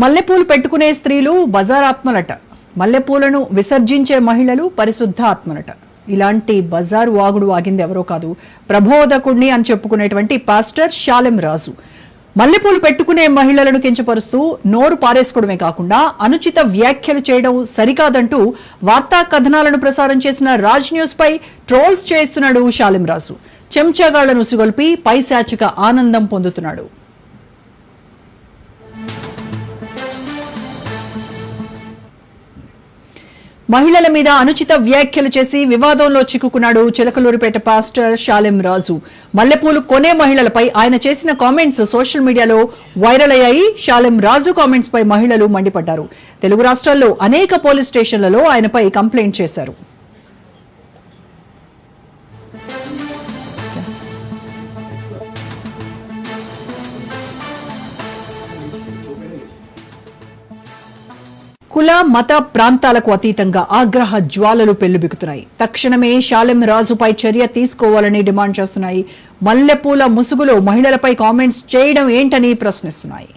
మల్లెపూలు పెట్టుకునే స్త్రీలు బజారాత్మలట, మల్లెపూలను విసర్జించే మహిళలు పరిశుద్ధ ఆత్మలట. ఇలాంటి బజారు వాగుడు వాగింది ఎవరో కాదు, ప్రబోధకుడిని అని చెప్పుకునేటువంటి పాస్టర్ షాలెం రాజు. మల్లెపూలు పెట్టుకునే మహిళలను కించపరుస్తూ నోరు పారేసుకోవడమే కాకుండా అనుచిత వ్యాఖ్యలు చేయడం సరికాదంటూ వార్తా కథనాలను ప్రసారం చేసిన రాజ్ న్యూస్ పై ట్రోల్స్ చేస్తున్నాడు షాలెం రాజు. చెంచాగాళ్లను ఉసిగొల్పి పైశాచిక ఆనందం పొందుతున్నాడు. మహిళల మీద అనుచిత వ్యాఖ్యలు చేసి వివాదంలో చిక్కుకున్నాడు చిలకలూరిపేట పాస్టర్ షాలెం రాజు. మల్లెపూలు కొనే మహిళలపై ఆయన చేసిన కామెంట్స్ సోషల్ మీడియాలో వైరల్ అయ్యాయి. షాలెం రాజు కామెంట్స్ పై మహిళలు మండిపడ్డారు. తెలుగు రాష్ట్రాల్లో అనేక పోలీస్ స్టేషన్లలో ఆయనపై కంప్లైంట్ చేశారు. కుల మత ప్రాంతాలకు అతీతంగా ఆగ్రహ జ్వాలలు పెల్లుబికుతున్నాయి. తక్షణమే షాలెం రాజుపై చర్య తీసుకోవాలని డిమాండ్ చేస్తున్నాయి. మల్లెపూల ముసుగులో మహిళలపై కామెంట్స్ చేయడం ఏంటని ప్రశ్నిస్తున్నాయి.